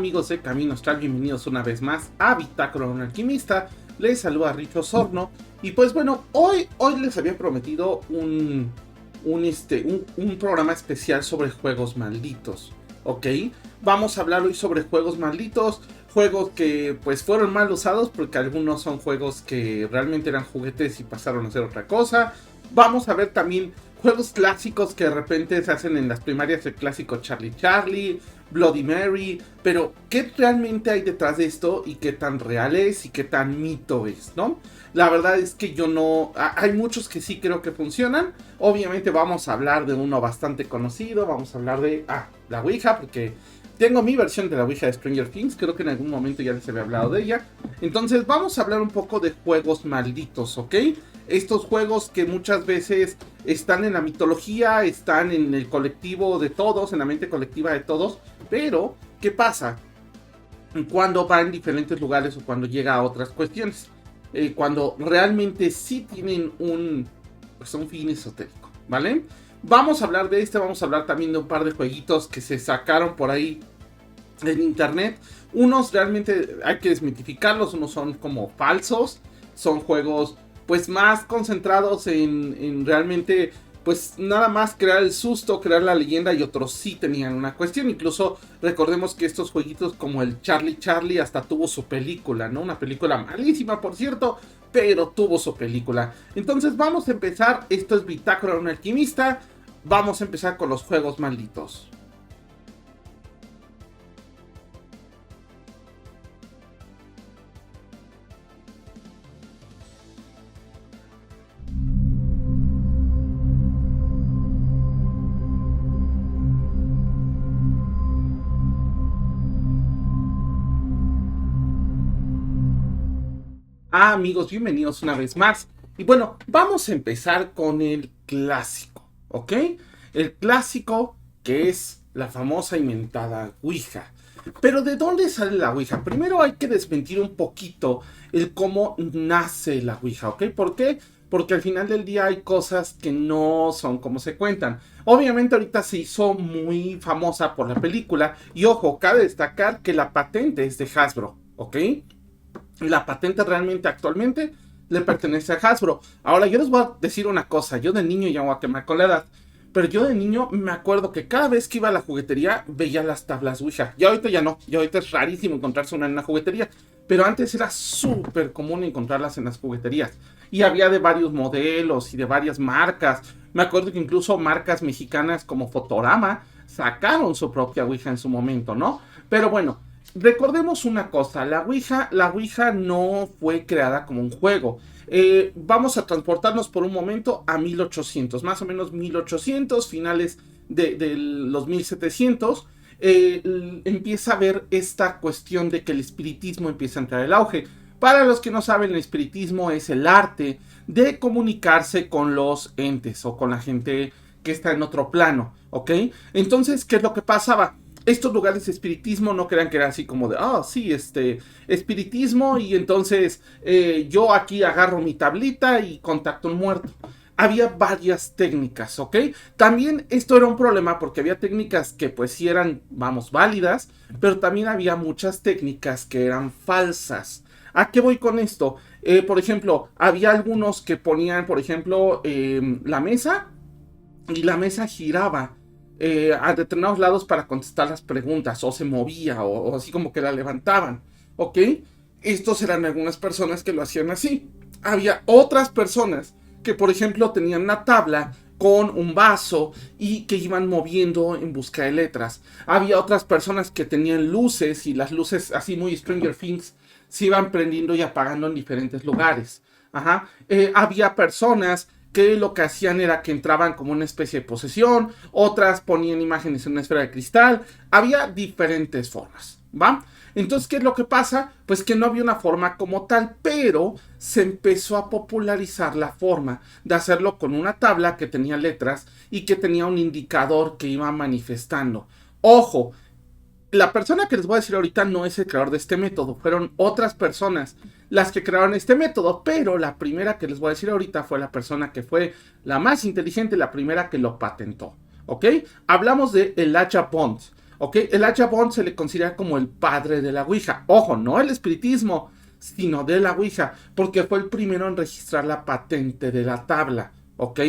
amigos de Camino Astral, bienvenidos una vez más a Bitácora de un Alquimista. Les saluda Richo Osorno. Y pues bueno, hoy les había prometido un programa especial sobre juegos malditos, ¿ok? Vamos a hablar hoy sobre juegos malditos, juegos que pues fueron mal usados porque algunos son juegos que realmente eran juguetes y pasaron a ser otra cosa. Vamos a ver también juegos clásicos que de repente se hacen en las primarias, el clásico Charlie Charlie, Bloody Mary, pero ¿qué realmente hay detrás de esto? Y qué tan real es y qué tan mito es, ¿no? La verdad es que yo no... Hay muchos que sí creo que funcionan. Obviamente vamos a hablar de uno bastante conocido, vamos a hablar de... la Ouija, porque tengo mi versión de la Ouija de Stranger Things, creo que en algún momento ya les había hablado de ella. Entonces vamos a hablar un poco de juegos malditos, ¿ok? Estos juegos que muchas veces están en la mitología, están en el colectivo de todos, en la mente colectiva de todos. Pero, ¿qué pasa cuando va en diferentes lugares o cuando llega a otras cuestiones? Cuando realmente sí tienen un fin esotérico, ¿vale? Vamos a hablar de vamos a hablar también de un par de jueguitos que se sacaron por ahí en internet. Unos realmente hay que desmitificarlos, unos son como falsos, son juegos pues más concentrados en realmente pues nada más crear el susto, crear la leyenda, y otros sí tenían una cuestión. Incluso recordemos que estos jueguitos como el Charlie Charlie hasta tuvo su película, ¿no? Una película malísima, por cierto, pero tuvo su película. Entonces vamos a empezar, esto es Bitácora de un Alquimista, vamos a empezar con los juegos malditos. Amigos, bienvenidos una vez más. Y bueno, vamos a empezar con el clásico, ¿ok? El clásico que es la famosa inventada Ouija. Pero ¿de dónde sale la Ouija? Primero hay que desmentir un poquito el cómo nace la Ouija, ¿ok? ¿Por qué? Porque al final del día hay cosas que no son como se cuentan. Obviamente ahorita se hizo muy famosa por la película. Y ojo, cabe destacar que la patente es de Hasbro, ¿ok? La patente realmente actualmente le pertenece a Hasbro. Ahora yo les voy a decir una cosa. Yo de niño ya voy a quemar con la edad, pero yo de niño me acuerdo que cada vez que iba a la juguetería veía las tablas Ouija. Ya ahorita ya no. Ya ahorita es rarísimo encontrarse una en una juguetería. Pero antes era súper común encontrarlas en las jugueterías. Y había de varios modelos y de varias marcas. Me acuerdo que incluso marcas mexicanas como Fotorama sacaron su propia Ouija en su momento, ¿no? Pero bueno, recordemos una cosa, la Ouija no fue creada como un juego. Vamos a transportarnos por un momento a 1800, más o menos 1800, finales de los 1700. Empieza a haber esta cuestión de que el espiritismo empieza a entrar en auge. Para los que no saben, el espiritismo es el arte de comunicarse con los entes o con la gente que está en otro plano, ¿ok? Entonces, ¿qué es lo que pasaba? Estos lugares de espiritismo no crean que era así como de, sí, espiritismo, y entonces yo aquí agarro mi tablita y contacto a un muerto. Había varias técnicas, ¿ok? También esto era un problema porque había técnicas que pues sí eran, vamos, válidas, pero también había muchas técnicas que eran falsas. ¿A qué voy con esto? Por ejemplo, había algunos que ponían, por ejemplo, la mesa, y la mesa giraba a determinados lados para contestar las preguntas, o se movía, o así como que la levantaban, ¿ok? Estos eran algunas personas que lo hacían así. Había otras personas que, por ejemplo, tenían una tabla con un vaso y que iban moviendo en busca de letras. Había otras personas que tenían luces, y las luces, así muy Stranger Things, se iban prendiendo y apagando en diferentes lugares. Había personas que lo que hacían era que entraban como una especie de posesión, otras ponían imágenes en una esfera de cristal. Había diferentes formas, ¿va? Entonces, ¿qué es lo que pasa? Pues que no había una forma como tal, pero se empezó a popularizar la forma de hacerlo con una tabla que tenía letras y que tenía un indicador que iba manifestando. Ojo, la persona que les voy a decir ahorita no es el creador de este método, fueron otras personas las que crearon este método, pero la primera que les voy a decir ahorita fue la persona que fue la más inteligente, la primera que lo patentó, ¿ok? Hablamos de Elijah Bond. ¿ok? El Bond se le considera como el padre de la Ouija. Ojo, no el espiritismo, sino de la Ouija, porque fue el primero en registrar la patente de la tabla, ¿ok?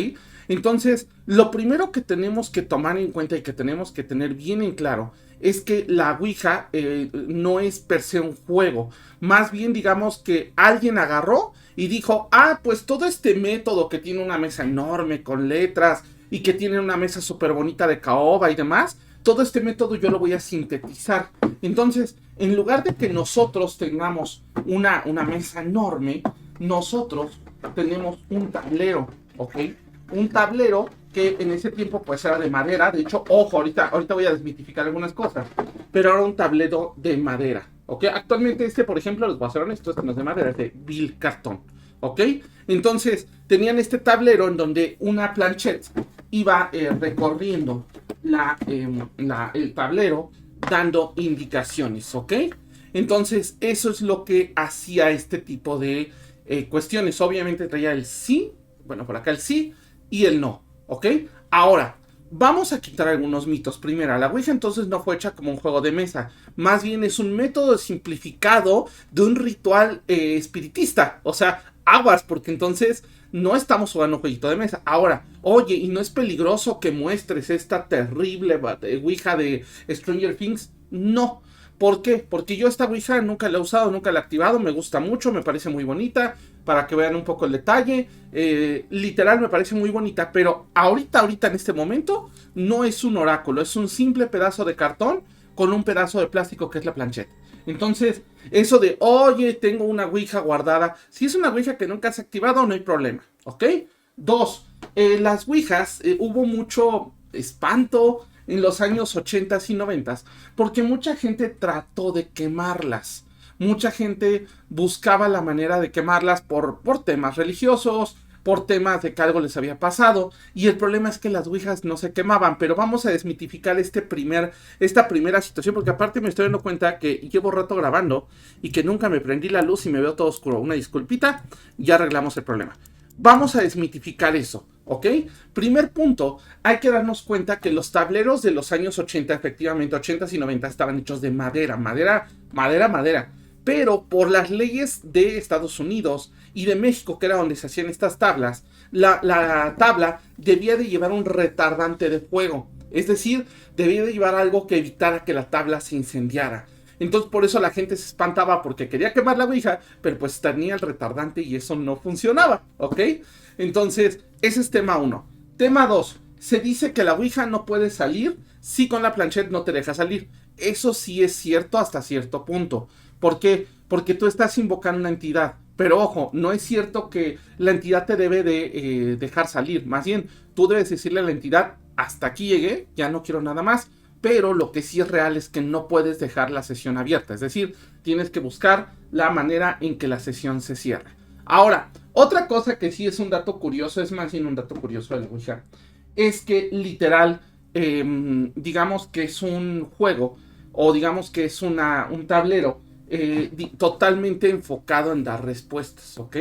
Entonces, lo primero que tenemos que tomar en cuenta y que tenemos que tener bien en claro es que la Ouija no es per se un juego. Más bien, digamos que alguien agarró y dijo, pues todo este método que tiene una mesa enorme con letras y que tiene una mesa súper bonita de caoba y demás, todo este método yo lo voy a sintetizar. Entonces, en lugar de que nosotros tengamos una mesa enorme, nosotros tenemos un tablero, ¿ok? Un tablero que en ese tiempo pues era de madera. De hecho, ojo, ahorita voy a desmitificar algunas cosas, pero era un tablero de madera, ¿ok? Actualmente por ejemplo, les voy a ser honesto, este no es de madera, es de vil cartón, ¿ok? Entonces, tenían este tablero en donde una planchette iba recorriendo el tablero dando indicaciones, ¿ok? Entonces, eso es lo que hacía este tipo de cuestiones. Obviamente traía el sí, bueno, por acá el sí y el no, ¿ok? Ahora, vamos a quitar algunos mitos. Primero, la Ouija entonces no fue hecha como un juego de mesa. Más bien es un método simplificado de un ritual espiritista. O sea, aguas, porque entonces no estamos jugando un jueguito de mesa. Ahora, oye, ¿y no es peligroso que muestres esta terrible Ouija de Stranger Things? No. ¿Por qué? Porque yo esta Ouija nunca la he usado, nunca la he activado, me gusta mucho, me parece muy bonita, para que vean un poco el detalle, literal me parece muy bonita, pero ahorita en este momento, no es un oráculo, es un simple pedazo de cartón con un pedazo de plástico que es la planchette. Entonces, eso de, oye, tengo una Ouija guardada, si es una Ouija que nunca has activado, no hay problema, ¿ok? 2, las Ouijas, hubo mucho espanto en los años 80 y 90 porque mucha gente trató de quemarlas. Mucha gente buscaba la manera de quemarlas por temas religiosos, por temas de que algo les había pasado, y el problema es que las ouijas no se quemaban. Pero vamos a desmitificar esta primera situación, porque aparte me estoy dando cuenta que llevo rato grabando y que nunca me prendí la luz y me veo todo oscuro. Una disculpita, ya arreglamos el problema. Vamos a desmitificar eso, ¿ok? Primer punto, hay que darnos cuenta que los tableros de los años 80, efectivamente, 80 y 90 estaban hechos de madera. Pero por las leyes de Estados Unidos y de México, que era donde se hacían estas tablas, la tabla debía de llevar un retardante de fuego. Es decir, debía de llevar algo que evitara que la tabla se incendiara. Entonces por eso la gente se espantaba porque quería quemar la Ouija, pero pues tenía el retardante y eso no funcionaba, ¿ok? Entonces, ese es tema 1. Tema 2. Se dice que la Ouija no puede salir si con la planchette no te deja salir. Eso sí es cierto hasta cierto punto. ¿Por qué? Porque tú estás invocando una entidad. Pero ojo, no es cierto que la entidad te debe de dejar salir. Más bien, tú debes decirle a la entidad, hasta aquí llegué, ya no quiero nada más. Pero lo que sí es real es que no puedes dejar la sesión abierta. Es decir, tienes que buscar la manera en que la sesión se cierre. Ahora, otra cosa que sí es un dato curioso, es más bien un dato curioso de la Ouija, es que literal, digamos que es un juego, o digamos que es un tablero totalmente enfocado en dar respuestas, ¿ok?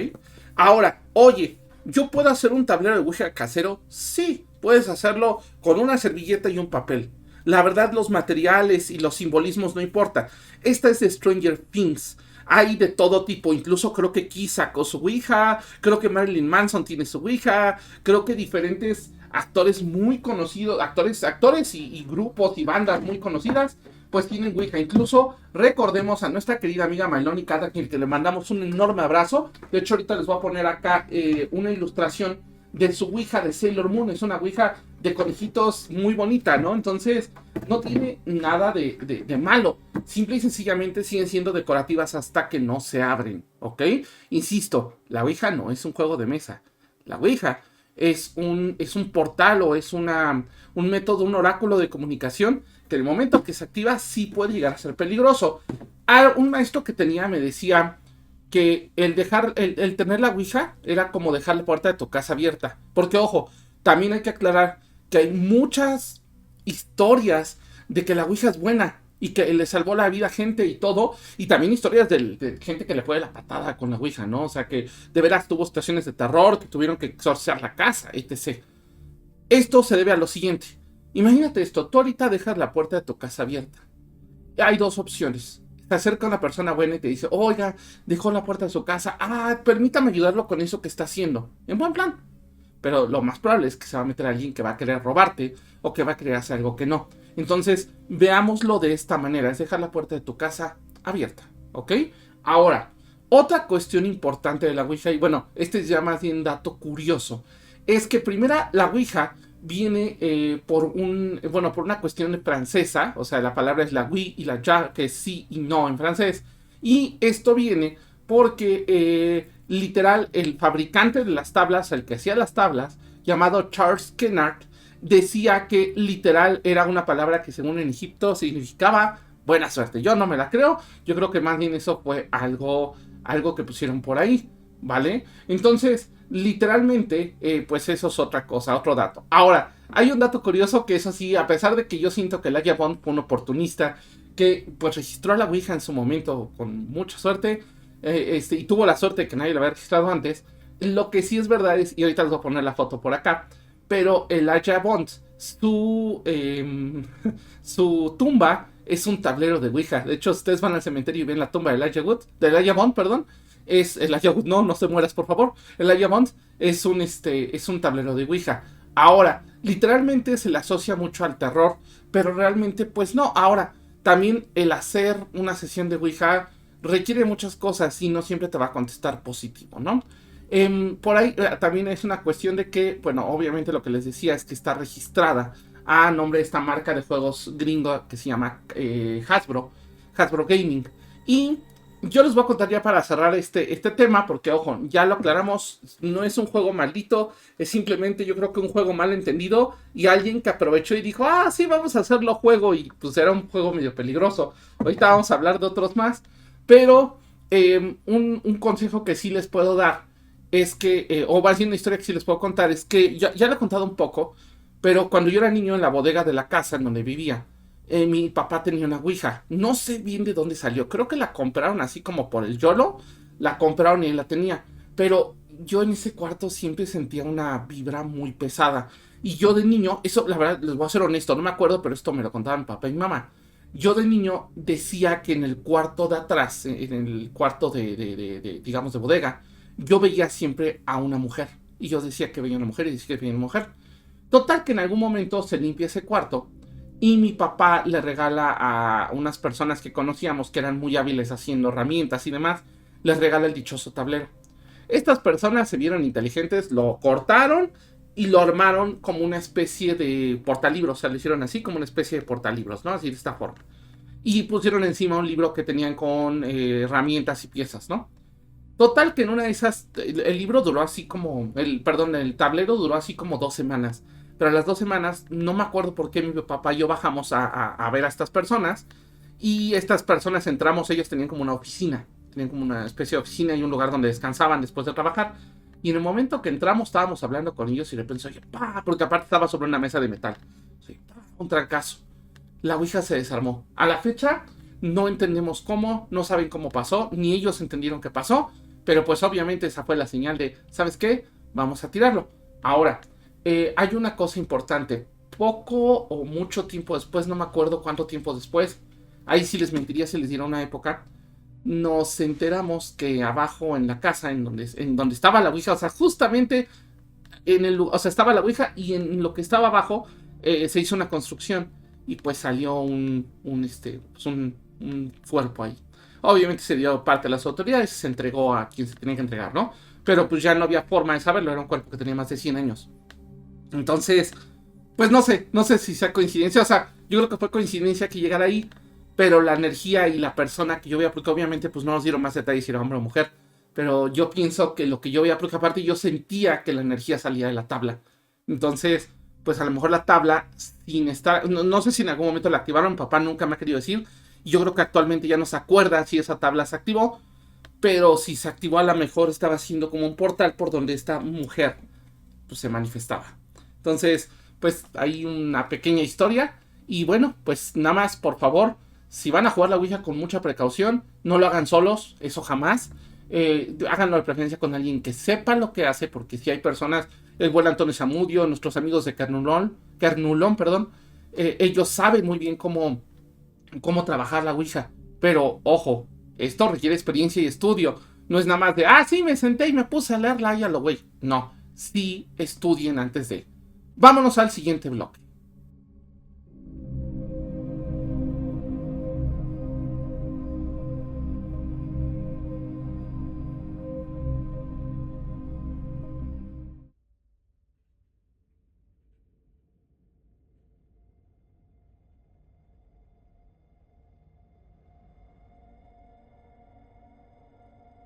Ahora, oye, ¿yo puedo hacer un tablero de Ouija casero? Sí, puedes hacerlo con una servilleta y un papel. La verdad, los materiales y los simbolismos no importan. Esta es de Stranger Things. Hay de todo tipo, incluso creo que Kiss sacó su Ouija, creo que Marilyn Manson tiene su Ouija, creo que diferentes actores muy conocidos, actores y grupos y bandas muy conocidas, pues tienen Ouija. Incluso recordemos a nuestra querida amiga Mailoni Cada, que le mandamos un enorme abrazo. De hecho, ahorita les voy a poner acá una ilustración de su Ouija de Sailor Moon. Es una Ouija de conejitos muy bonita, ¿no? Entonces, no tiene nada de malo. Simple y sencillamente siguen siendo decorativas hasta que no se abren, ¿ok? Insisto, la Ouija no es un juego de mesa. La Ouija es un portal o es un método, un oráculo de comunicación que el momento que se activa sí puede llegar a ser peligroso. Un maestro que tenía me decía que el tener la Ouija era como dejar la puerta de tu casa abierta. Porque, ojo, también hay que aclarar que hay muchas historias de que la Ouija es buena y que le salvó la vida a gente y todo. Y también historias de gente que le fue la patada con la Ouija, ¿no? O sea, que de veras tuvo situaciones de terror, que tuvieron que exorcizar la casa, etc. Esto se debe a lo siguiente. Imagínate esto, tú ahorita dejas la puerta de tu casa abierta. Hay dos opciones. Te acerca una persona buena y te dice, oiga, dejó la puerta de su casa, permítame ayudarlo con eso que está haciendo. En buen plan. Pero lo más probable es que se va a meter alguien que va a querer robarte o que va a querer hacer algo que no. Entonces, veámoslo de esta manera, es dejar la puerta de tu casa abierta, ¿ok? Ahora, otra cuestión importante de la Ouija, y bueno, este es ya más bien dato curioso, es que primera la Ouija viene por una cuestión francesa, o sea, la palabra es la oui y la ja, que es sí y no en francés, y esto viene porque literal el fabricante de las tablas, el que hacía las tablas, llamado Charles Kennard, decía que literal era una palabra que según en Egipto significaba buena suerte. Yo no me la creo, yo creo que más bien eso fue algo que pusieron por ahí, ¿vale? Entonces, literalmente, pues eso es otra cosa, otro dato. Ahora, hay un dato curioso que eso sí, a pesar de que yo siento que Elijah Bond fue un oportunista, que pues registró a la Ouija en su momento con mucha suerte, y tuvo la suerte de que nadie la había registrado antes, lo que sí es verdad es, y ahorita les voy a poner la foto por acá, pero Elijah Bond, su tumba es un tablero de Ouija. De hecho, ustedes van al cementerio y ven la tumba de Elijah Bond, perdón. Es Elijah Wood, no se mueras, por favor. Elijah Bond es un tablero de Ouija. Ahora, literalmente se le asocia mucho al terror, pero realmente, pues no. Ahora, también el hacer una sesión de Ouija requiere muchas cosas y no siempre te va a contestar positivo, ¿no? Por ahí también es una cuestión de que, bueno, obviamente lo que les decía es que está registrada a nombre de esta marca de juegos gringo que se llama Hasbro Gaming. Y yo les voy a contar ya para cerrar este tema, porque ojo, ya lo aclaramos, no es un juego maldito, es simplemente yo creo que un juego mal entendido y alguien que aprovechó y dijo, sí, vamos a hacerlo juego, y pues era un juego medio peligroso. Ahorita vamos a hablar de otros más, pero un consejo que sí les puedo dar es que, o más bien una historia que sí les puedo contar, es que ya le he contado un poco, pero cuando yo era niño en la bodega de la casa en donde vivía, mi papá tenía una Ouija. No sé bien de dónde salió. Creo que la compraron así como por el YOLO. La compraron y él la tenía. Pero yo en ese cuarto siempre sentía una vibra muy pesada. Y yo de niño, eso la verdad les voy a ser honesto, no me acuerdo, pero esto me lo contaban mi papá y mi mamá. Yo de niño decía que en el cuarto de atrás, en el cuarto digamos, de bodega, yo veía siempre a una mujer. Y yo decía que veía una mujer y decía que veía una mujer. Total que en algún momento se limpia ese cuarto y mi papá le regala a unas personas que conocíamos que eran muy hábiles haciendo herramientas y demás, les regala el dichoso tablero. Estas personas se vieron inteligentes, lo cortaron y lo armaron como una especie de portalibros, o sea, lo hicieron así como una especie de portalibros, ¿no? Así de esta forma. Y pusieron encima un libro que tenían con herramientas y piezas, ¿no? Total que en una de esas, el libro duró así como, el tablero duró así como 2 semanas. Pero a las 2 semanas, no me acuerdo por qué mi papá y yo bajamos a ver a estas personas. Y estas personas entramos, ellos tenían como una oficina. Tenían como una especie de oficina y un lugar donde descansaban después de trabajar. Y en el momento que entramos estábamos hablando con ellos y de repente oye, ¡pah! Porque aparte estaba sobre una mesa de metal. Sí, un trancazo. La Ouija se desarmó. A la fecha no entendemos cómo, no saben cómo pasó, ni ellos entendieron qué pasó. Pero pues obviamente esa fue la señal de, ¿sabes qué? Vamos a tirarlo. Ahora, hay una cosa importante. Poco o mucho tiempo después, no me acuerdo cuánto tiempo después, ahí sí les mentiría si les diera una época, nos enteramos que abajo en la casa, en donde estaba la Ouija, o sea, justamente o sea, estaba la Ouija y en lo que estaba abajo se hizo una construcción y pues salió un cuerpo ahí. Obviamente se dio parte a las autoridades y se entregó a quien se tenía que entregar, ¿no? Pero pues ya no había forma de saberlo, era un cuerpo que tenía más de 100 años. Entonces, pues no sé si sea coincidencia, o sea, yo creo que fue coincidencia que llegara ahí, pero la energía y la persona que yo veía, porque obviamente pues no nos dieron más detalles si era hombre o mujer, pero yo pienso que lo que yo veía, porque aparte yo sentía que la energía salía de la tabla. Entonces, pues a lo mejor la tabla, sin estar, no sé si en algún momento la activaron, papá nunca me ha querido decir, y yo creo que actualmente ya no se acuerda si esa tabla se activó, pero si se activó a lo mejor estaba haciendo como un portal por donde esta mujer pues, se manifestaba. Entonces, pues hay una pequeña historia. Y bueno, pues nada más, por favor, si van a jugar la Ouija con mucha precaución, no lo hagan solos, eso jamás. Háganlo de preferencia con alguien que sepa lo que hace, porque si hay personas, el buen Antonio Zamudio, nuestros amigos de Kernulón, perdón, ellos saben muy bien cómo trabajar la Ouija. Pero, ojo, esto requiere experiencia y estudio. No es nada más de, sí, me senté y me puse a leerla y a lo güey. No, sí estudien antes de. Vámonos al siguiente bloque.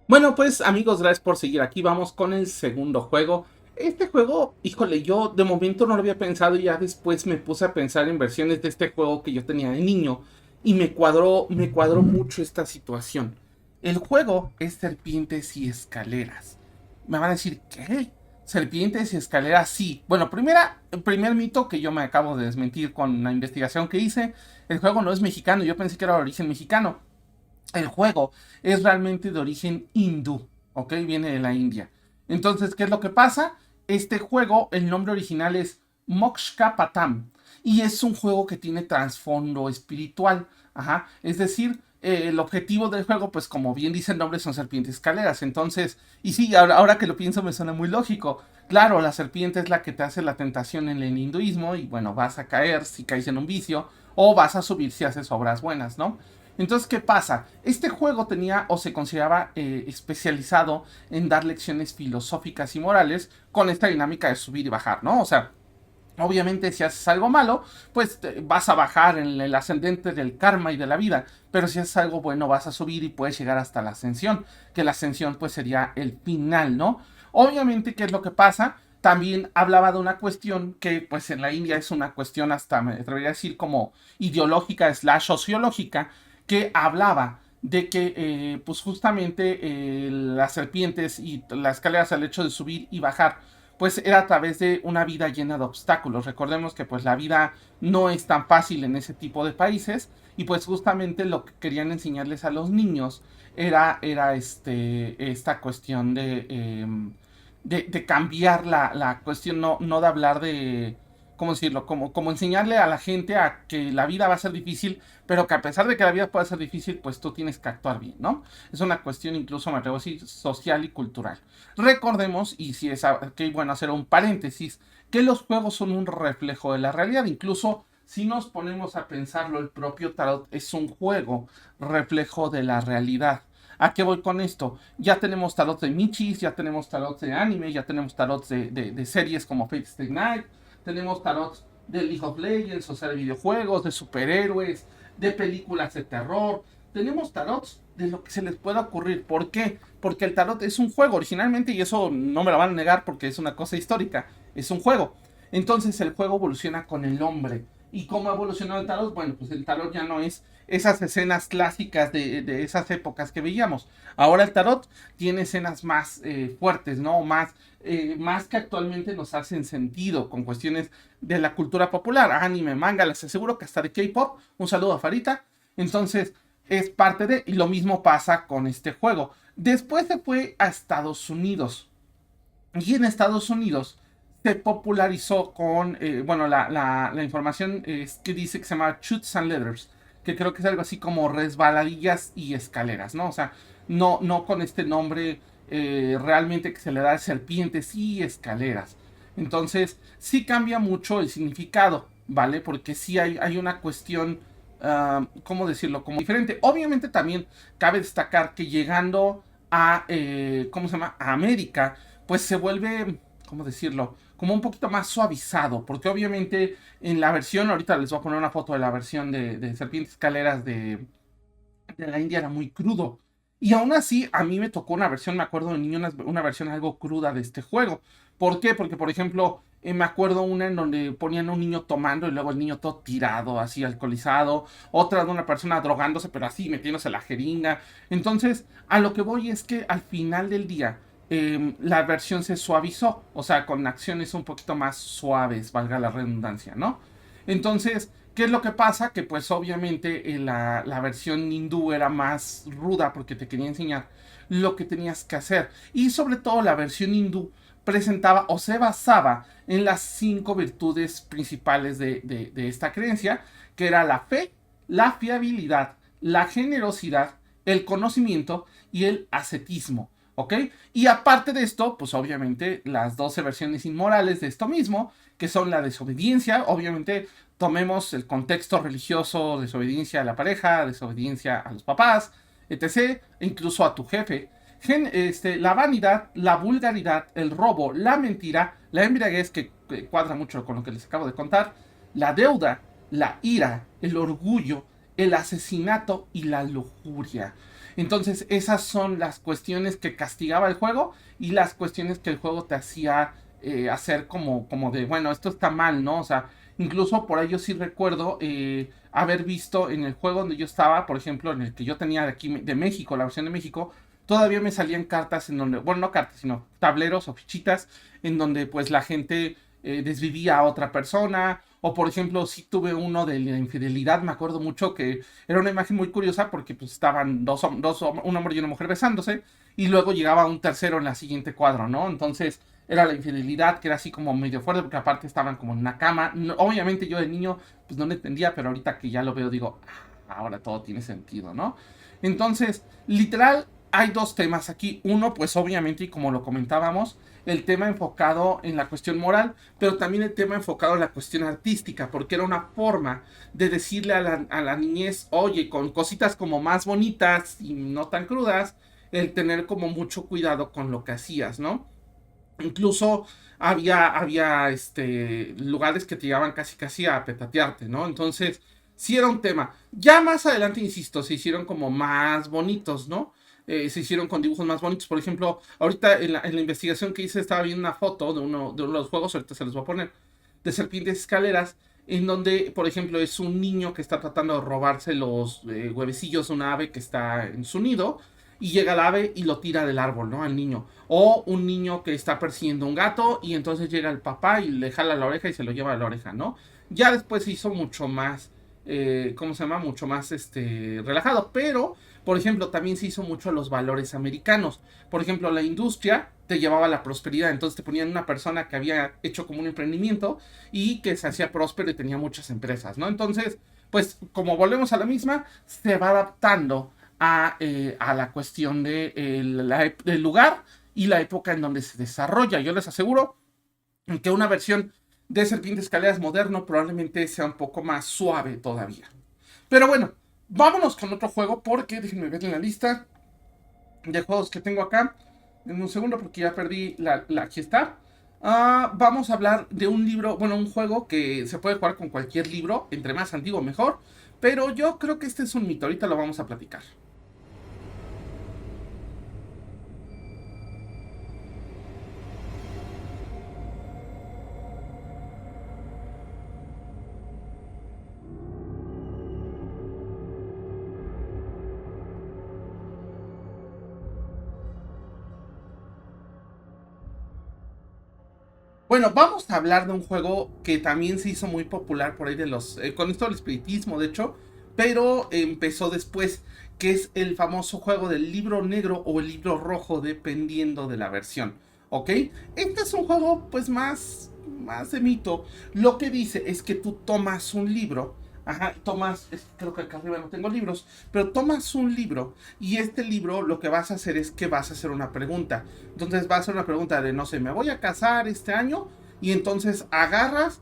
Bueno, pues amigos, gracias por seguir aquí. Vamos con el segundo juego. Este juego, híjole, yo de momento no lo había pensado y ya después me puse a pensar en versiones de este juego que yo tenía de niño y me cuadró mucho esta situación. El juego es Serpientes y Escaleras. Me van a decir, ¿qué? Serpientes y Escaleras, sí. Bueno, el primer mito que yo me acabo de desmentir con la investigación que hice, el juego no es mexicano, yo pensé que era de origen mexicano. El juego es realmente de origen hindú, ¿ok? Viene de la India. Entonces, ¿qué es lo que pasa? Este juego, el nombre original es Moksha Patam y es un juego que tiene trasfondo espiritual. Ajá. Es decir, el objetivo del juego, pues como bien dice el nombre, son serpientes escaleras. Entonces, y sí, ahora que lo pienso me suena muy lógico. Claro, la serpiente es la que te hace la tentación en el hinduismo y bueno, vas a caer si caes en un vicio o vas a subir si haces obras buenas, ¿no? Entonces, ¿qué pasa? Este juego tenía o se consideraba especializado en dar lecciones filosóficas y morales con esta dinámica de subir y bajar, ¿no? O sea, obviamente si haces algo malo, pues vas a bajar en el ascendente del karma y de la vida, pero si haces algo bueno vas a subir y puedes llegar hasta la ascensión, que la ascensión pues sería el final, ¿no? Obviamente, ¿qué es lo que pasa? También hablaba de una cuestión que pues en la India es una cuestión hasta, me atrevería a decir, como ideológica / sociológica, que hablaba de que pues justamente las serpientes y las escaleras al hecho de subir y bajar pues era a través de una vida llena de obstáculos. Recordemos que pues la vida no es tan fácil en ese tipo de países y pues justamente lo que querían enseñarles a los niños era esta cuestión de cambiar la cuestión, no de hablar de, ¿cómo decirlo? Como enseñarle a la gente a que la vida va a ser difícil, pero que a pesar de que la vida pueda ser difícil, pues tú tienes que actuar bien, ¿no? Es una cuestión incluso, me atrevo a decir, social y cultural. Recordemos, y si es que bueno hacer un paréntesis, que los juegos son un reflejo de la realidad. Incluso si nos ponemos a pensarlo, el propio tarot es un juego reflejo de la realidad. ¿A qué voy con esto? Ya tenemos tarots de Michis, ya tenemos tarots de anime, ya tenemos tarots de series como Fate Stay Night, tenemos tarots de League of Legends, o sea, de videojuegos, de superhéroes, de películas de terror. Tenemos tarots de lo que se les pueda ocurrir. ¿Por qué? Porque el tarot es un juego originalmente, y eso no me lo van a negar porque es una cosa histórica, es un juego. Entonces el juego evoluciona con el hombre. ¿Y cómo ha evolucionado el tarot? Bueno, pues el tarot ya no es esas escenas clásicas de esas épocas que veíamos. Ahora el tarot tiene escenas más fuertes, ¿no? Más que actualmente nos hacen sentido con cuestiones de la cultura popular, anime, manga, les aseguro que hasta de K-pop. Un saludo a Farita. Entonces, es parte de, y lo mismo pasa con este juego. Después se fue a Estados Unidos. Y en Estados Unidos se popularizó con, bueno, la información es que dice que se llama Chutes and Ladders, que creo que es algo así como resbaladillas y escaleras, ¿no? O sea, no con este nombre realmente que se le da a serpientes y escaleras. Entonces, sí cambia mucho el significado, ¿vale? Porque sí hay una cuestión, ¿cómo decirlo? Como diferente. Obviamente también cabe destacar que llegando a, ¿cómo se llama? A América, pues se vuelve, ¿cómo decirlo? Como un poquito más suavizado, porque obviamente en la versión, ahorita les voy a poner una foto de la versión de Serpientes Escaleras de la India, era muy crudo. Y aún así, a mí me tocó una versión, me acuerdo de niño, una versión algo cruda de este juego. ¿Por qué? Porque, por ejemplo, me acuerdo una en donde ponían a un niño tomando y luego el niño todo tirado, así alcoholizado. Otra de una persona drogándose, pero así metiéndose la jeringa. Entonces, a lo que voy es que al final del día, la versión se suavizó. O sea, con acciones un poquito más suaves, valga la redundancia, ¿no? Entonces, ¿Qué es lo que pasa? Que pues obviamente la versión hindú era más ruda porque te quería enseñar lo que tenías que hacer. Y sobre todo la versión hindú presentaba o se basaba en las 5 virtudes principales de esta creencia, que era la fe, la fiabilidad, la generosidad, el conocimiento y el ascetismo. ¿Ok? Y aparte de esto, pues obviamente las 12 versiones inmorales de esto mismo, que son la desobediencia, obviamente tomemos el contexto religioso, desobediencia a la pareja, desobediencia a los papás, etc., e incluso a tu jefe. La vanidad, la vulgaridad, el robo, la mentira, la embriaguez, que cuadra mucho con lo que les acabo de contar, la deuda, la ira, el orgullo, el asesinato y la lujuria. Entonces esas son las cuestiones que castigaba el juego y las cuestiones que el juego te hacía hacer como de, bueno, esto está mal, ¿no? O sea, incluso por ahí yo sí recuerdo haber visto en el juego donde yo estaba, por ejemplo, en el que yo tenía de aquí, de México, la versión de México, todavía me salían cartas en donde, bueno, no cartas, sino tableros o fichitas, en donde pues la gente desvivía a otra persona, o por ejemplo, sí tuve uno de la infidelidad, me acuerdo mucho que era una imagen muy curiosa porque pues estaban un hombre y una mujer besándose, y luego llegaba un tercero en la siguiente cuadro, ¿no? Entonces era la infidelidad, que era así como medio fuerte, porque aparte estaban como en una cama. No, obviamente yo de niño pues no lo entendía, pero ahorita que ya lo veo digo, ahora todo tiene sentido, ¿no? Entonces, literal, hay 2 temas aquí. Uno, pues obviamente, y como lo comentábamos, el tema enfocado en la cuestión moral, pero también el tema enfocado en la cuestión artística, porque era una forma de decirle a la niñez, oye, con cositas como más bonitas y no tan crudas, el tener como mucho cuidado con lo que hacías, ¿no? Incluso había lugares que te llevaban casi casi a petatearte, ¿no? Entonces, sí era un tema. Ya más adelante, insisto, se hicieron como más bonitos, ¿no? Se hicieron con dibujos más bonitos. Por ejemplo, ahorita en la investigación que hice estaba viendo una foto de uno de los juegos, ahorita se los voy a poner, de serpientes escaleras, en donde, por ejemplo, es un niño que está tratando de robarse los huevecillos de una ave que está en su nido, y llega el ave y lo tira del árbol, ¿no? Al niño. O un niño que está persiguiendo un gato y entonces llega el papá y le jala la oreja y se lo lleva a la oreja, ¿no? Ya después se hizo mucho más, ¿cómo se llama? Mucho más relajado. Pero, por ejemplo, también se hizo mucho a los valores americanos. Por ejemplo, la industria te llevaba a la prosperidad. Entonces te ponían una persona que había hecho como un emprendimiento y que se hacía próspero y tenía muchas empresas, ¿no? Entonces, pues como volvemos a la misma, se va adaptando a la cuestión del lugar y la época en donde se desarrolla. Yo les aseguro que una versión de Serpientes Escaleras moderno probablemente sea un poco más suave todavía. Pero bueno, vámonos con otro juego porque déjenme ver en la lista de juegos que tengo acá. En un segundo porque ya perdí aquí está. Vamos a hablar de un libro, bueno, un juego que se puede jugar con cualquier libro, entre más antiguo mejor. Pero yo creo que este es un mito, ahorita lo vamos a platicar. Bueno, vamos a hablar de un juego que también se hizo muy popular por ahí con esto del espiritismo, de hecho, pero empezó después, que es el famoso juego del libro negro o el libro rojo, dependiendo de la versión, ¿ok? Este es un juego, pues, más de mito. Lo que dice es que tú tomas un libro, ajá, creo que acá arriba no tengo libros, pero tomas un libro y este libro lo que vas a hacer es que vas a hacer una pregunta. Entonces va a ser una pregunta de, no sé, me voy a casar este año, y entonces agarras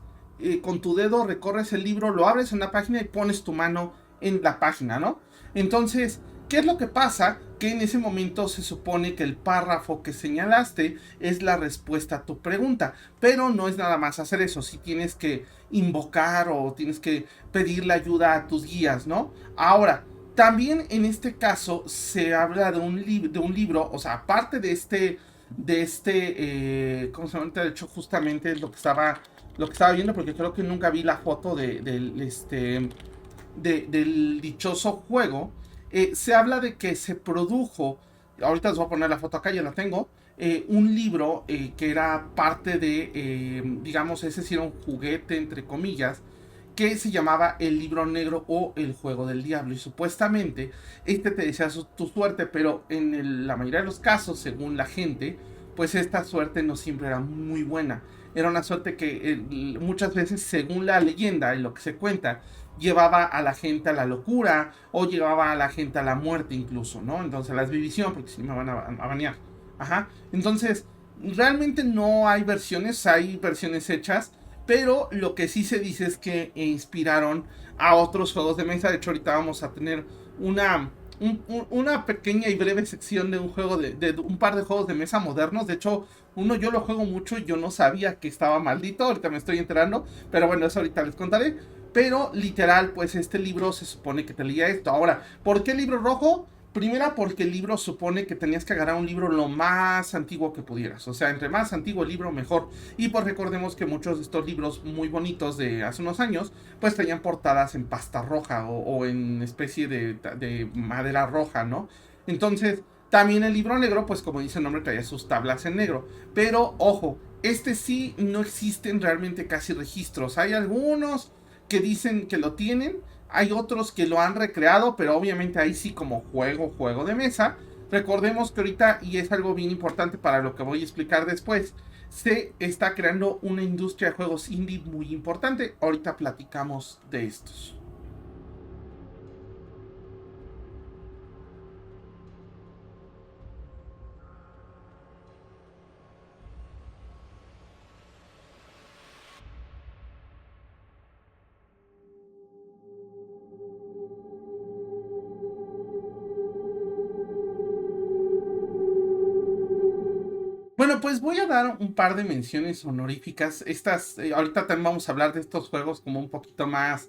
con tu dedo, recorres el libro, lo abres en una página y pones tu mano en la página, ¿no? Entonces, ¿qué es lo que pasa? Que en ese momento se supone que el párrafo que señalaste es la respuesta a tu pregunta, pero no es nada más hacer eso, si tienes que invocar o tienes que pedirle ayuda a tus guías, ¿no? Ahora, también en este caso se habla de un libro, o sea, aparte ¿cómo se llama? De hecho, justamente es lo que estaba viendo, porque creo que nunca vi la foto del dichoso juego. Se habla de que se produjo, ahorita les voy a poner la foto acá, ya la tengo, un libro que era parte de, digamos, ese sí era un juguete, entre comillas, que se llamaba El Libro Negro o El Juego del Diablo. Y supuestamente te decía tu suerte, pero en la mayoría de los casos, según la gente, pues esta suerte no siempre era muy buena. Era una suerte que muchas veces, según la leyenda y lo que se cuenta, llevaba a la gente a la locura o llevaba a la gente a la muerte incluso, ¿no? Entonces, las división, porque si no me van a banear. Ajá. Entonces, realmente no hay hay versiones hechas, pero lo que sí se dice es que inspiraron a otros juegos de mesa. De hecho, ahorita vamos a tener una pequeña y breve sección de un juego de un par de juegos de mesa modernos. De hecho, uno yo lo juego mucho y yo no sabía que estaba maldito. Ahorita me estoy enterando, pero bueno, eso ahorita les contaré. Pero literal, pues este libro se supone que te leía esto. Ahora, ¿por qué el libro rojo? Primera, porque el libro supone que tenías que agarrar un libro lo más antiguo que pudieras. O sea, entre más antiguo el libro, mejor. Y pues recordemos que muchos de estos libros muy bonitos de hace unos años, pues tenían portadas en pasta roja o en especie de madera roja, ¿no? Entonces, también el libro negro, pues como dice el nombre, traía sus tablas en negro. Pero, ojo, sí no existen realmente casi registros. Hay algunos que dicen que lo tienen. Hay otros que lo han recreado, pero obviamente ahí sí como juego de mesa. Recordemos que ahorita, y es algo bien importante para lo que voy a explicar después, se está creando una industria de juegos indie muy importante. Ahorita platicamos de estos. Bueno, pues voy a dar un par de menciones honoríficas. Ahorita también vamos a hablar de estos juegos como un poquito más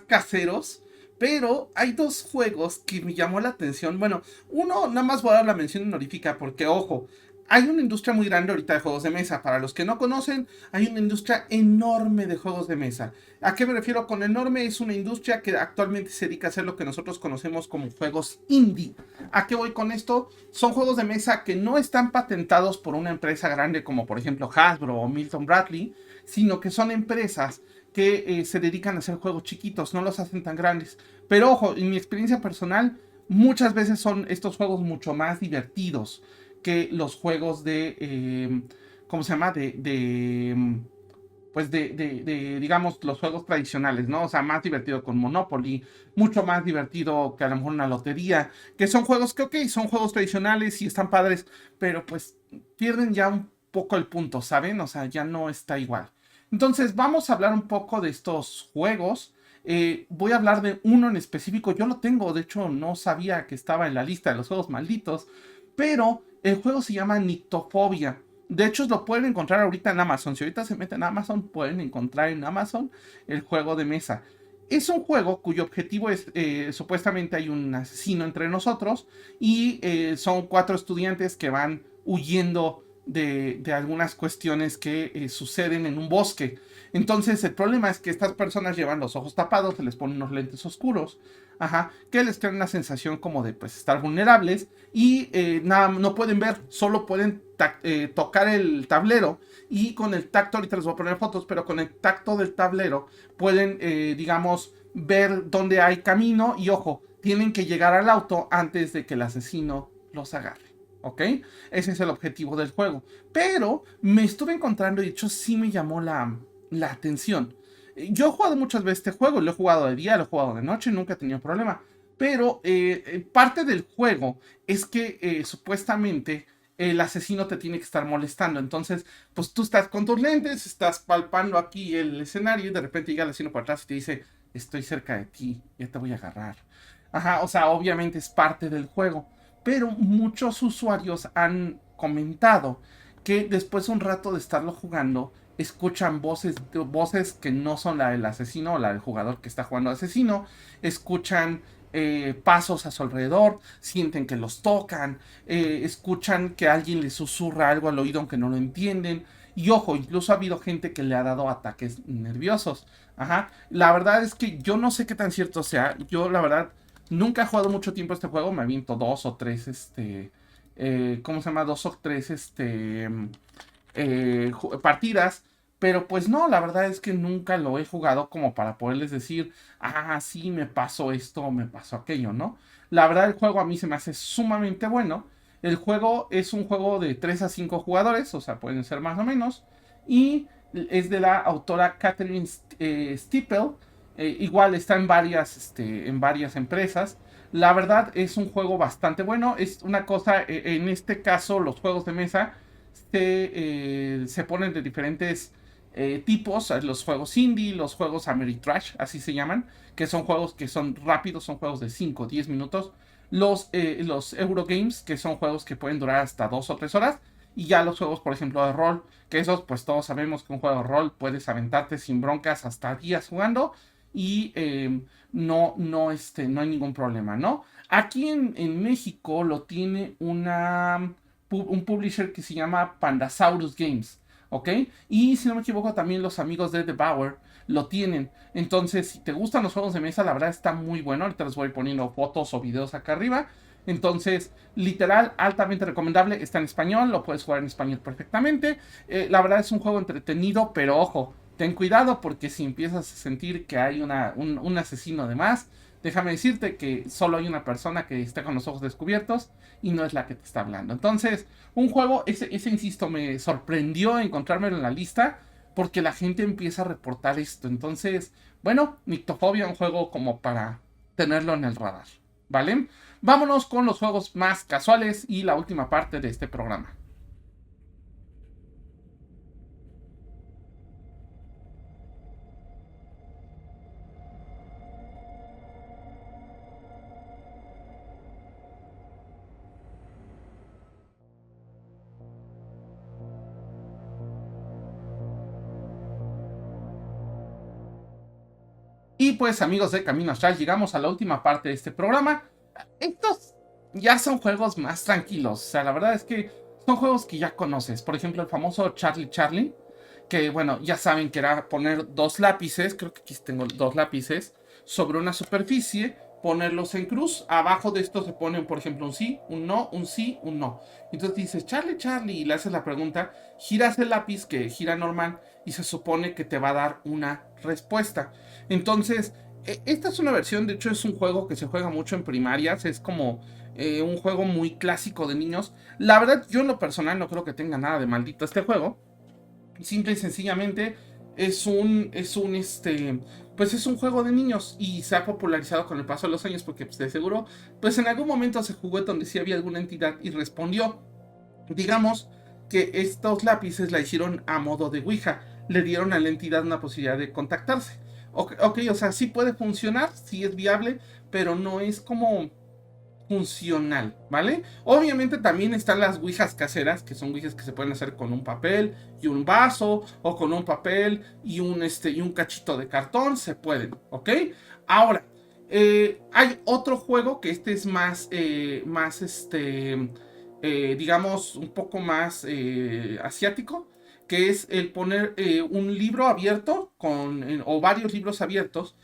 caseros. Pero hay dos juegos que me llamó la atención. Bueno, uno, nada más voy a dar la mención honorífica porque, ojo, hay una industria muy grande ahorita de juegos de mesa. Para los que no conocen, hay una industria enorme de juegos de mesa. ¿A qué me refiero con enorme? Es una industria que actualmente se dedica a hacer lo que nosotros conocemos como juegos indie. ¿A qué voy con esto? Son juegos de mesa que no están patentados por una empresa grande como por ejemplo Hasbro o Milton Bradley, sino que son empresas que se dedican a hacer juegos chiquitos, no los hacen tan grandes. Pero ojo, en mi experiencia personal, muchas veces son estos juegos mucho más divertidos que los juegos ¿cómo se llama? Pues digamos, los juegos tradicionales, ¿no? O sea, más divertido con Monopoly, mucho más divertido que a lo mejor una lotería, que son juegos que, ok, son juegos tradicionales y están padres, pero pues pierden ya un poco el punto, ¿saben? O sea, ya no está igual. Entonces, vamos a hablar un poco de estos juegos. Voy a hablar de uno en específico. Yo lo tengo, de hecho, no sabía que estaba en la lista de los juegos malditos. Pero el juego se llama Nyctophobia. De hecho, lo pueden encontrar ahorita en Amazon. Si ahorita se meten en Amazon, pueden encontrar en Amazon el juego de mesa. Es un juego cuyo objetivo es, supuestamente hay un asesino entre nosotros y son 4 estudiantes que van huyendo de algunas cuestiones que suceden en un bosque. Entonces el problema es que estas personas llevan los ojos tapados, se les ponen unos lentes oscuros, ajá, que les crean una sensación como de pues estar vulnerables y nada, no pueden ver, solo pueden tocar el tablero y con el tacto, ahorita les voy a poner fotos, pero con el tacto del tablero pueden, digamos, ver dónde hay camino y ojo, tienen que llegar al auto antes de que el asesino los agarre. ¿Ok? Ese es el objetivo del juego. Pero me estuve encontrando y de hecho sí me llamó la atención. Yo he jugado muchas veces este juego, lo he jugado de día, lo he jugado de noche, nunca he tenido problema. Pero parte del juego es que supuestamente el asesino te tiene que estar molestando. Entonces, pues tú estás con tus lentes, estás palpando aquí el escenario y de repente llega el asesino por atrás y te dice, estoy cerca de ti, ya te voy a agarrar. Ajá, o sea, obviamente es parte del juego. Pero muchos usuarios han comentado que después de un rato de estarlo jugando, escuchan voces que no son la del asesino o la del jugador que está jugando asesino, escuchan pasos a su alrededor, sienten que los tocan, escuchan que alguien les susurra algo al oído aunque no lo entienden. Y ojo, incluso ha habido gente que le ha dado ataques nerviosos. Ajá. La verdad es que yo no sé qué tan cierto sea. Yo, la verdad, nunca he jugado mucho tiempo este juego. Me aviento 2 o 3, ¿cómo se llama? 2 o 3, partidas. Pero pues no, la verdad es que nunca lo he jugado como para poderles decir, ah, sí, me pasó esto o me pasó aquello, ¿no? La verdad el juego a mí se me hace sumamente bueno. El juego es un juego de 3 a 5 jugadores, o sea, pueden ser más o menos. Y es de la autora Catherine Steeple. Igual está en varias empresas. La verdad es un juego bastante bueno. Es una cosa, en este caso los juegos de mesa se ponen de diferentes tipos, los juegos indie, los juegos Ameritrash, así se llaman, que son juegos que son rápidos, son juegos de 5 o 10 minutos, los Eurogames, que son juegos que pueden durar hasta 2 o 3 horas, y ya los juegos, por ejemplo, de rol, que esos, pues todos sabemos que un juego de rol puedes aventarte sin broncas hasta días jugando, y no hay ningún problema, ¿no? Aquí en México lo tiene un publisher que se llama Pandasaurus Games. ¿Ok? Y si no me equivoco, también los amigos de The Bower lo tienen. Entonces, si te gustan los juegos de mesa, la verdad está muy bueno. Ahorita les voy poniendo fotos o videos acá arriba. Entonces, literal, altamente recomendable. Está en español, lo puedes jugar en español perfectamente. La verdad es un juego entretenido, pero ojo, ten cuidado porque si empiezas a sentir que hay un asesino de más, déjame decirte que solo hay una persona que está con los ojos descubiertos y no es la que te está hablando. Entonces, un juego, ese insisto, me sorprendió encontrármelo en la lista porque la gente empieza a reportar esto. Entonces, bueno, Nictofobia, un juego como para tenerlo en el radar, ¿vale? Vámonos con los juegos más casuales y la última parte de este programa. Y pues amigos de Camino Astral, llegamos a la última parte de este programa. Estos ya son juegos más tranquilos. O sea, la verdad es que son juegos que ya conoces. Por ejemplo, el famoso Charlie Charlie. Que bueno, ya saben que era poner dos lápices. Creo que aquí tengo dos lápices. Sobre una superficie. Ponerlos en cruz. Abajo de esto se ponen, por ejemplo, un sí, un no, un sí, un no. Entonces dices, Charlie Charlie. Y le haces la pregunta. Giras el lápiz que gira normal. Y se supone que te va a dar una respuesta. Entonces, esta es una versión, de hecho es un juego que se juega mucho en primarias, es como un juego muy clásico de niños. La verdad, yo en lo personal no creo que tenga nada de maldito este juego. Simple y sencillamente pues es un juego de niños y se ha popularizado con el paso de los años porque pues, de seguro, pues en algún momento se jugó donde sí había alguna entidad y respondió. Digamos que estos lápices la hicieron a modo de Ouija, le dieron a la entidad una posibilidad de contactarse. Ok, o sea, sí puede funcionar, sí es viable, pero no es como funcional, ¿vale? Obviamente también están las ouijas caseras, que son ouijas que se pueden hacer con un papel y un vaso, o con un papel y un cachito de cartón, se pueden, ¿ok? Ahora, hay otro juego que este es digamos, un poco más asiático, que es el poner un libro abierto o varios libros abiertos,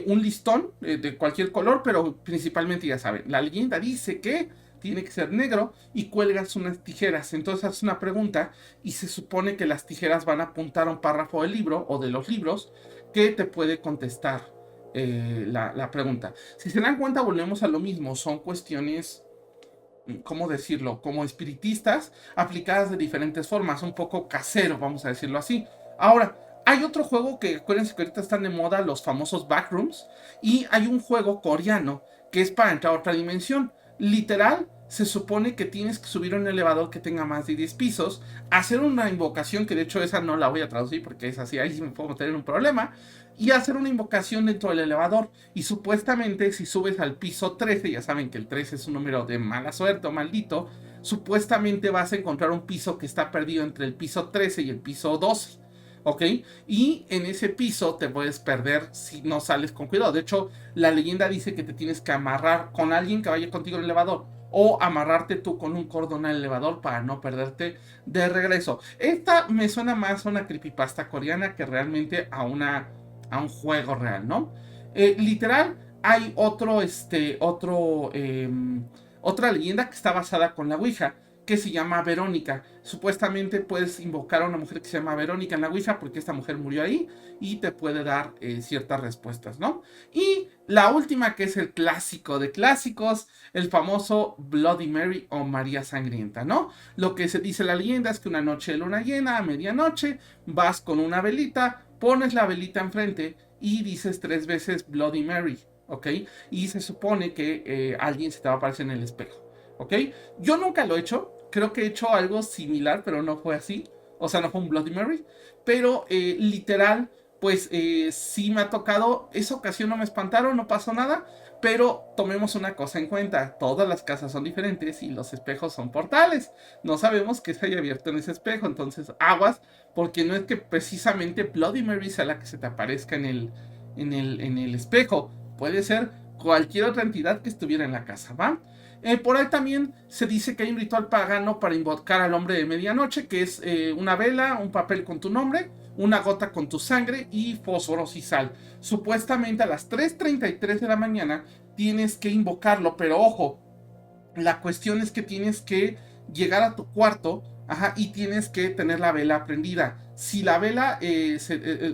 un listón de cualquier color, pero principalmente ya saben, la leyenda dice que tiene que ser negro y cuelgas unas tijeras. Entonces haces una pregunta y se supone que las tijeras van a apuntar a un párrafo del libro o de los libros que te puede contestar la pregunta. Si se dan cuenta, volvemos a lo mismo, son cuestiones, ¿cómo decirlo? Como espiritistas aplicadas de diferentes formas, un poco casero, vamos a decirlo así. Ahora, hay otro juego que acuérdense que ahorita están de moda, los famosos backrooms, y hay un juego coreano que es para entrar a otra dimensión. Literal, se supone que tienes que subir a un elevador que tenga más de 10 pisos, hacer una invocación, que de hecho esa no la voy a traducir porque es así, ahí sí me puedo meter en un problema, y hacer una invocación dentro del elevador. Y supuestamente si subes al piso 13, ya saben que el 13 es un número de mala suerte o maldito, supuestamente vas a encontrar un piso que está perdido entre el piso 13 y el piso 12. ¿Ok? Y en ese piso te puedes perder si no sales con cuidado. De hecho, la leyenda dice que te tienes que amarrar con alguien que vaya contigo en el elevador. O amarrarte tú con un cordón al elevador para no perderte de regreso. Esta me suena más a una creepypasta coreana que realmente a un juego real, ¿no? Literal, hay otra leyenda que está basada con la Ouija, que se llama Verónica. Supuestamente puedes invocar a una mujer que se llama Verónica en la Ouija porque esta mujer murió ahí y te puede dar ciertas respuestas, ¿no? Y la última, que es el clásico de clásicos, el famoso Bloody Mary o María Sangrienta, ¿no? Lo que se dice la leyenda es que una noche de luna llena, a medianoche, vas con una velita, pones la velita enfrente y dices 3 veces Bloody Mary, ¿ok? Y se supone que alguien se te va a aparecer en el espejo, ¿ok? Yo nunca lo he hecho, creo que he hecho algo similar, pero no fue así, o sea, no fue un Bloody Mary, pero literal, pues sí me ha tocado, esa ocasión no me espantaron, no pasó nada, pero tomemos una cosa en cuenta, todas las casas son diferentes y los espejos son portales, no sabemos qué se haya abierto en ese espejo, entonces aguas, porque no es que precisamente Bloody Mary sea la que se te aparezca en el espejo, puede ser cualquier otra entidad que estuviera en la casa, ¿va? Por ahí también se dice que hay un ritual pagano para invocar al hombre de medianoche, que es una vela, un papel con tu nombre, una gota con tu sangre y fósforos y sal. Supuestamente a las 3:33 de la mañana tienes que invocarlo, pero ojo, la cuestión es que tienes que llegar a tu cuarto, ajá, y tienes que tener la vela prendida. Si la vela,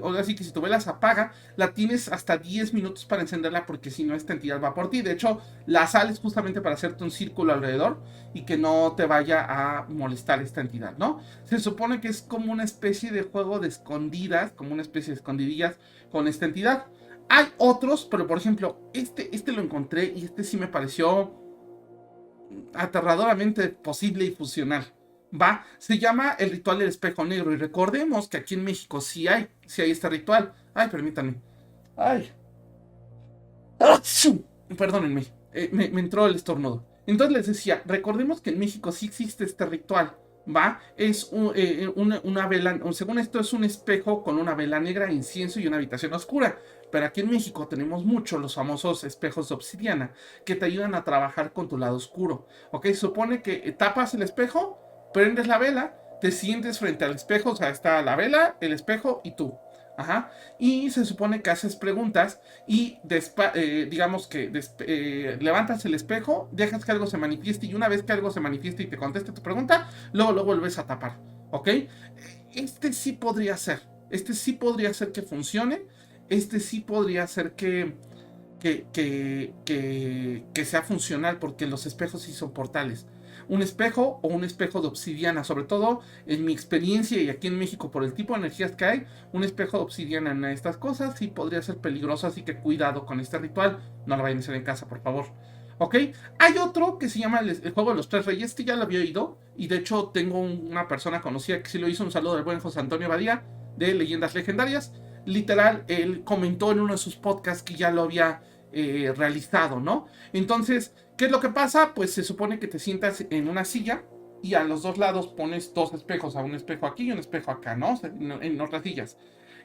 ahora sí que si tu vela se apaga, la tienes hasta 10 minutos para encenderla porque si no esta entidad va por ti. De hecho, la sal es justamente para hacerte un círculo alrededor y que no te vaya a molestar esta entidad, ¿no? Se supone que es como una especie de juego de escondidas, como una especie de escondidillas con esta entidad. Hay otros, pero por ejemplo, este lo encontré y este sí me pareció aterradoramente posible y funcional. Va, se llama el ritual del espejo negro y recordemos que aquí en México sí hay este ritual. Ay, permítanme. Ay. ¡Achú! Perdónenme, me entró el estornudo. Entonces les decía, recordemos que en México sí existe este ritual. Va, es una vela, según esto es un espejo con una vela negra, incienso y una habitación oscura. Pero aquí en México tenemos mucho los famosos espejos de obsidiana que te ayudan a trabajar con tu lado oscuro. Ok, se supone que tapas el espejo, prendes la vela, te sientes frente al espejo, o sea, está la vela, el espejo y tú. Ajá. Y se supone que haces preguntas y digamos que levantas el espejo, dejas que algo se manifieste y una vez que algo se manifieste y te conteste tu pregunta, luego lo vuelves a tapar. ¿Ok? Este sí podría ser. Este sí podría ser que funcione. Este sí podría ser que sea funcional porque los espejos sí son portales. Un espejo o un espejo de obsidiana, sobre todo en mi experiencia y aquí en México por el tipo de energías que hay, un espejo de obsidiana en estas cosas sí podría ser peligroso, así que cuidado con este ritual, no lo vayan a hacer en casa, por favor. ¿Ok? Hay otro que se llama el juego de los 3 reyes, que ya lo había oído, y de hecho tengo una persona conocida que sí lo hizo, un saludo del buen José Antonio Badía, de Leyendas Legendarias. Literal, él comentó en uno de sus podcasts que ya lo había realizado, ¿no? Entonces, ¿qué es lo que pasa? Pues se supone que te sientas en una silla y a los dos lados pones 2 espejos, a un espejo aquí y un espejo acá, ¿no? En otras sillas.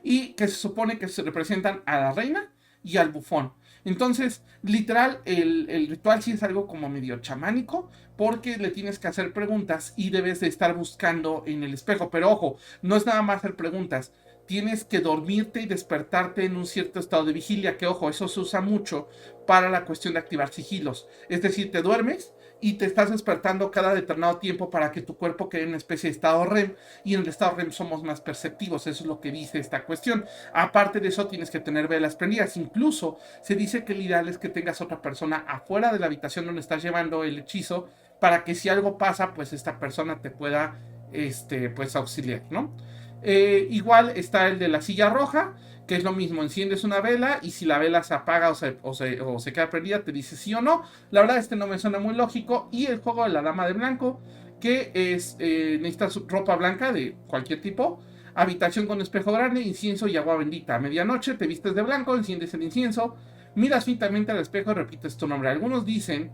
Y que se supone que se representan a la reina y al bufón. Entonces, literal, el ritual sí es algo como medio chamánico, porque le tienes que hacer preguntas y debes de estar buscando en el espejo. Pero ojo, no es nada más hacer preguntas. Tienes que dormirte y despertarte en un cierto estado de vigilia, que ojo, eso se usa mucho para la cuestión de activar sigilos. Es decir, te duermes y te estás despertando cada determinado tiempo para que tu cuerpo quede en una especie de estado REM, y en el estado REM somos más perceptivos, eso es lo que dice esta cuestión. Aparte de eso, tienes que tener velas prendidas. Incluso se dice que el ideal es que tengas otra persona afuera de la habitación donde estás llevando el hechizo, para que si algo pasa, pues esta persona te pueda pues auxiliar, ¿no? Igual está el de la silla roja, que es lo mismo, enciendes una vela y si la vela se apaga o se queda prendida, te dice sí o no. La verdad, no me suena muy lógico. Y el juego de la dama de blanco, que es, necesitas ropa blanca de cualquier tipo, habitación con espejo grande, incienso y agua bendita. A medianoche te vistes de blanco, enciendes el incienso, miras fintamente al espejo y repites tu nombre. Algunos dicen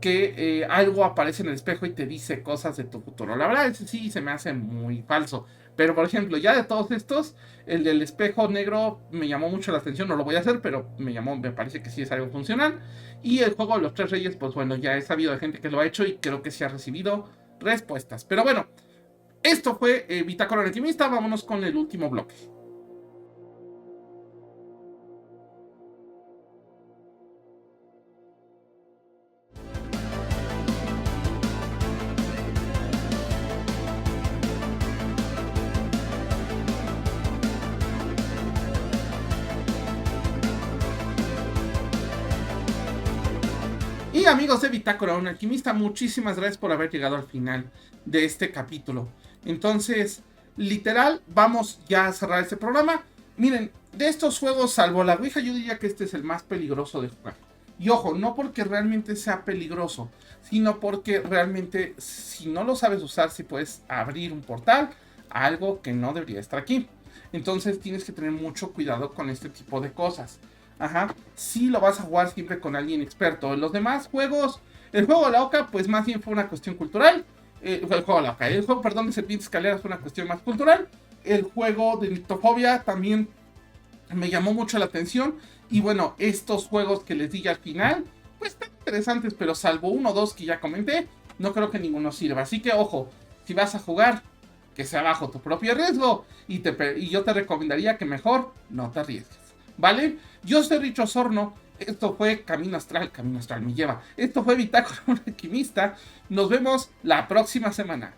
que algo aparece en el espejo y te dice cosas de tu futuro. La verdad, ese sí se me hace muy falso. Pero, por ejemplo, ya de todos estos, el del espejo negro me llamó mucho la atención. No lo voy a hacer, pero me parece que sí es algo funcional. Y el juego de los 3 reyes, pues bueno, ya he sabido de gente que lo ha hecho y creo que sí ha recibido respuestas. Pero bueno, esto fue Bitácora Alquimista. Vámonos con el último bloque. amigos de Bitácora un Alquimista, muchísimas gracias por haber llegado al final de este capítulo. Entonces, literal, vamos ya a cerrar este programa. Miren, de estos juegos, salvo la Ouija, yo diría que este es el más peligroso de jugar. Y ojo, no porque realmente sea peligroso, sino porque realmente, si no lo sabes usar, si puedes abrir un portal a algo que no debería estar aquí. Entonces tienes que tener mucho cuidado con este tipo de cosas. Ajá, sí lo vas a jugar siempre con alguien experto. En los demás juegos, el juego de la Oca, pues más bien fue una cuestión cultural. El juego de la Oca, el juego, perdón, de Serpientes Escaleras fue una cuestión más cultural. El juego de Nictofobia también me llamó mucho la atención. Y bueno, estos juegos que les di al final, pues están interesantes, pero salvo uno o dos que ya comenté, no creo que ninguno sirva. Así que ojo, si vas a jugar, que sea bajo tu propio riesgo. Y yo te recomendaría que mejor no te arriesgues. ¿Vale? Yo soy Richo Osorno. Esto fue Camino Astral me lleva. Esto fue Bitácora un Alquimista. Nos vemos la próxima semana.